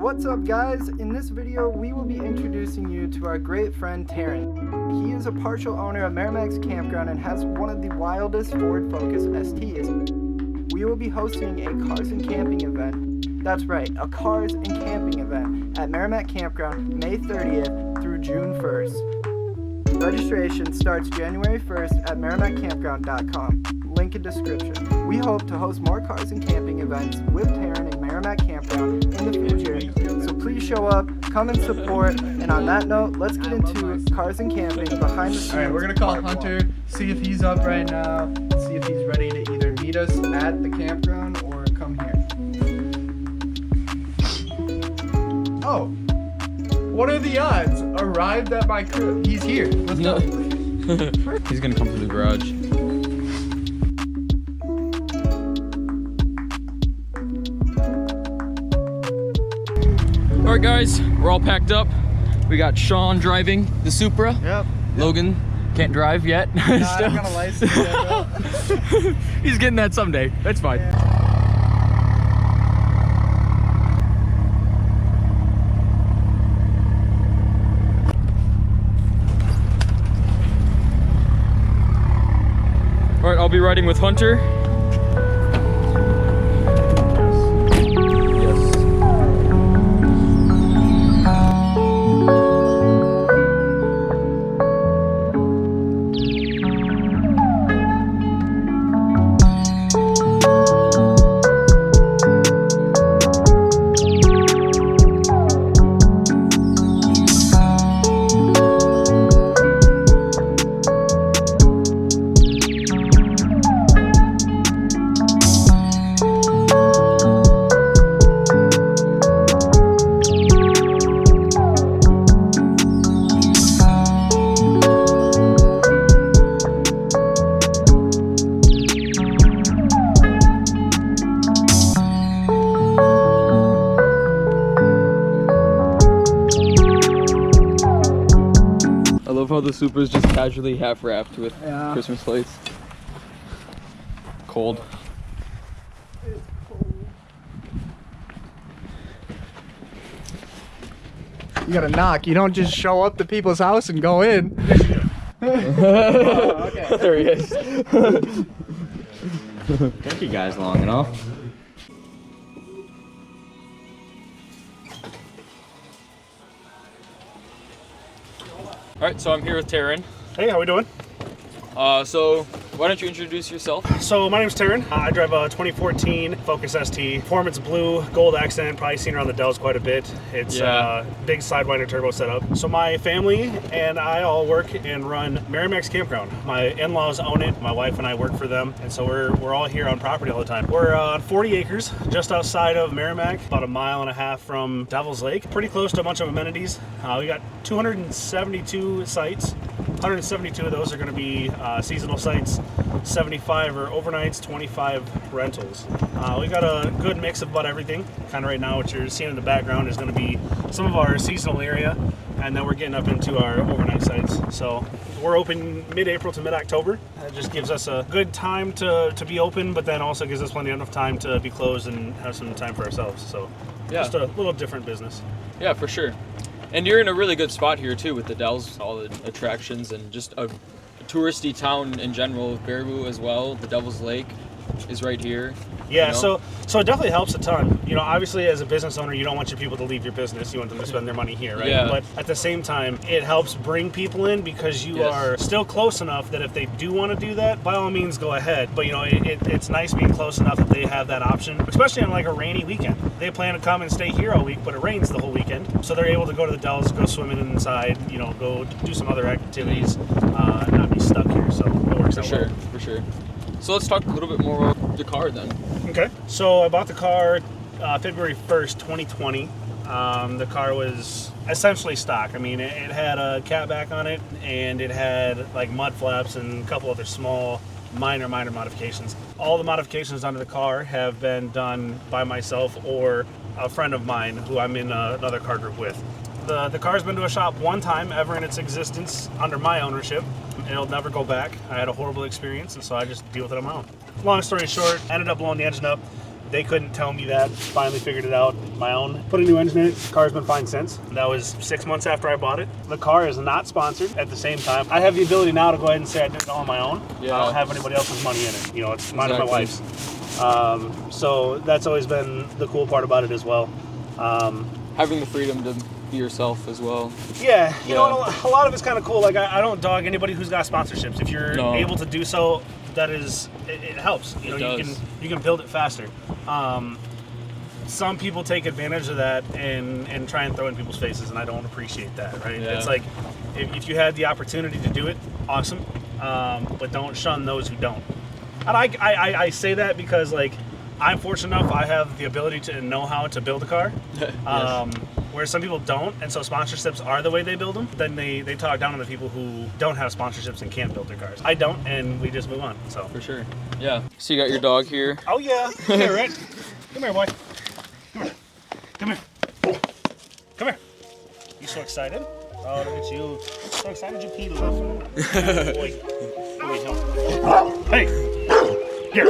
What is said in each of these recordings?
What's up guys? In this video we will be introducing you to our great friend Teiran. He is a partial owner of Merrimac's Campground and has one of the wildest Ford Focus STs. We will be hosting a cars and camping event. That's right, a cars and camping event at Merrimac Campground May 30th through June 1st. Registration starts January 1st at merrimaccampground.com. Link in description. We hope to host more cars and camping events with Teiran and Merrimac Campground in the future. So please show up, come and support. And on that note, let's get into cars and camping behind the scenes. Alright, we're gonna call Hunter, see if he's up right now, see if he's ready to either meet us at the campground or come here. Oh, what are the odds? Arrived at my crib. He's here. Let's go. He's gonna come through the garage. Alright guys, we're all packed up. We got Sean driving the Supra. Yep. Logan can't drive yet. No, I don't got a license yet, though. He's getting that someday. That's fine. Yeah. Alright, I'll be riding with Hunter. I love how the Supra's just casually half wrapped with Christmas lights. Cold. It's cold. You gotta knock. You don't just show up to people's house and go in. Oh, okay. There he is. Took you guys long enough. Alright, so I'm here with Teiran. Hey, how we doing? So why don't you introduce yourself? So my name's Teiran. I drive a 2014 Focus ST. Performance blue, gold accent. Probably seen her on the Dells quite a bit. It's big Sidewinder turbo setup. So my family and I all work and run Merrimac's Campground. My in-laws own it. My wife and I work for them, and so we're all here on property all the time. We're on 40 acres just outside of Merrimac, about 1.5 miles from Devil's Lake. Pretty close to a bunch of amenities. We got 272 sites. 172 of those are going to be seasonal sites, 75 are overnights, 25 rentals. We got a good mix of about everything. Kind of right now what you're seeing in the background is going to be some of our seasonal area, and then we're getting up into our overnight sites. So we're open mid-April to mid-October. That just gives us a good time to be open, but then also gives us plenty enough time to be closed and have some time for ourselves. So just a little different business. Yeah, for sure. And you're in a really good spot here too with the Dells, all the attractions, and just a touristy town in general. Baraboo as well. The Devil's Lake is right here. Yeah, you know? so it definitely helps a ton. You know, obviously as a business owner, you don't want your people to leave your business. You want them to spend their money here, right? Yeah. But at the same time, it helps bring people in because you are still close enough that if they do want to do that, by all means go ahead. But you know, it's nice being close enough that they have that option, especially on like a rainy weekend. They plan to come and stay here all week, but it rains the whole weekend. So they're able to go to the Dells, go swimming inside, you know, go do some other activities, not be stuck here. So it works out well. For sure. So let's talk a little bit more about the car then. Okay. So I bought the car February 1st, 2020. The car was essentially stock. I mean, it had a catback on it, and it had like mud flaps and a couple other small minor modifications. All the modifications onto the car have been done by myself or a friend of mine who I'm in another car group with. The car's been to a shop one time ever in its existence under my ownership. It'll never go back. I had a horrible experience, and so I just deal with it on my own. Long story short, ended up blowing the engine up. They couldn't tell me that. Finally figured it out on my own. Put a new engine in it. Car's been fine since. That was 6 months after I bought it. The car is not sponsored at the same time. I have the ability now to go ahead and say I did it all on my own. Yeah. I don't have anybody else's money in it. You know, it's mine and my wife's. So that's always been the cool part about it as well. Having the freedom to be yourself as well. Yeah, you know, a lot of it's kind of cool. Like, I don't dog anybody who's got sponsorships. If you're able to do so, that is, it helps. You know, you can build it faster. Some people take advantage of that and try and throw it in people's faces, and I don't appreciate that, right? Yeah. It's like, if you had the opportunity to do it, awesome, but don't shun those who don't. And I say that because, like, I'm fortunate enough I have the ability to know how to build a car, Yes. whereas some people don't, and so sponsorships are the way they build them. Then they talk down on the people who don't have sponsorships and can't build their cars. I don't, and we just move on. So For sure. Yeah. So you got your dog here. oh yeah, come here, Rick. Come here, boy. Come here. Come here. Come here. You so excited? Oh, look at you. So excited you peed a little. Boy. Hey. Here.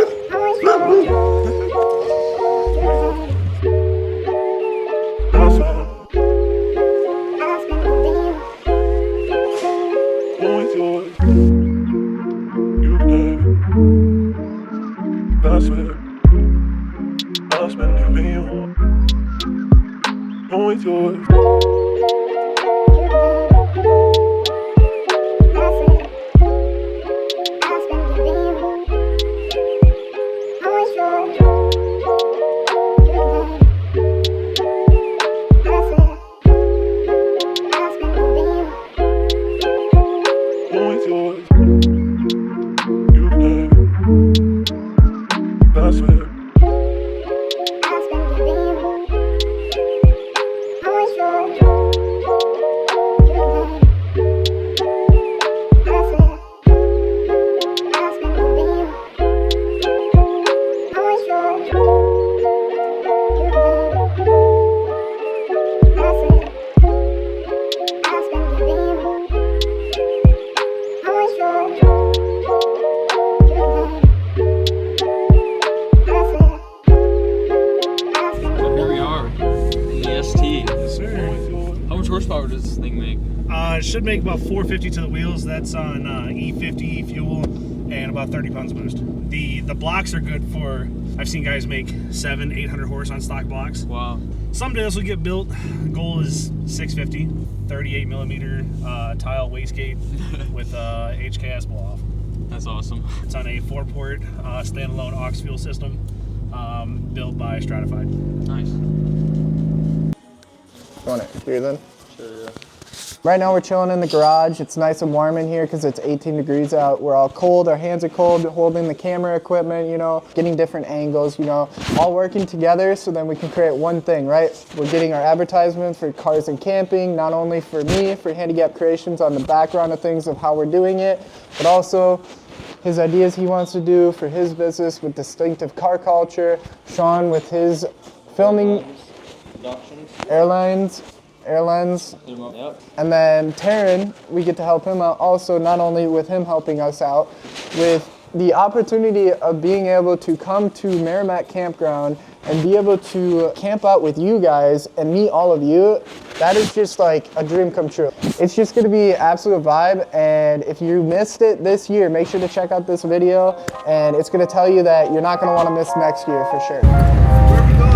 Horsepower does this thing make? It should make about 450 to the wheels. That's on E50 fuel and about 30 pounds of boost. The blocks are good for, I've seen guys make 700-800 horse on stock blocks. Wow. Someday this will get built. Goal is 650, 38 millimeter tile wastegate with HKS blow off. That's awesome. It's on a 4-port standalone aux fuel system built by Stratified. Nice. You want it here then? Sure, yeah. Right now we're chilling in the garage. It's nice and warm in here because it's 18 degrees out. We're all cold, our hands are cold, holding the camera equipment, you know, getting different angles, you know, all working together so then we can create one thing, right? We're getting our advertisement for cars and camping, not only for me, for Handigapped Creations on the background of things of how we're doing it, but also his ideas he wants to do for his business with distinctive car culture, Sean with his filming, airlines, Yep. and then Teiran, we get to help him out also, not only with him helping us out, with the opportunity of being able to come to Merrimac Campground and be able to camp out with you guys and meet all of you. That is just like a dream come true. It's just gonna be absolute vibe, and if you missed it this year, make sure to check out this video, and it's gonna tell you that you're not gonna wanna miss next year for sure. Where are we going?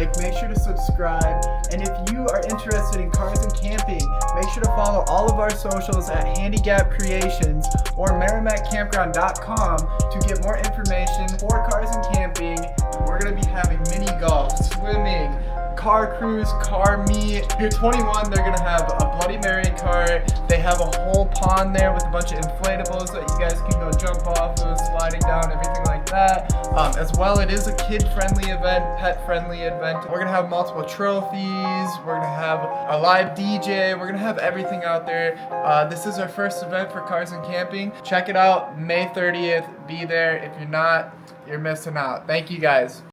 like, make sure to subscribe, and if you are interested in cars and camping, make sure to follow all of our socials at Handigapped Creations or MerrimackCampground.com to get more information for cars and camping. We're going to be having mini golf, swimming, car cruise, car meet. If you're 21, they're gonna have a Bloody Mary cart. They have a whole pond there with a bunch of inflatables that you guys can go jump off of, sliding down, everything like that. As well, it is a kid-friendly event, pet-friendly event. We're gonna have multiple trophies. We're gonna have a live DJ. We're gonna have everything out there. This is our first event for cars and camping. Check it out, May 30th. Be there. If you're not, you're missing out. Thank you guys.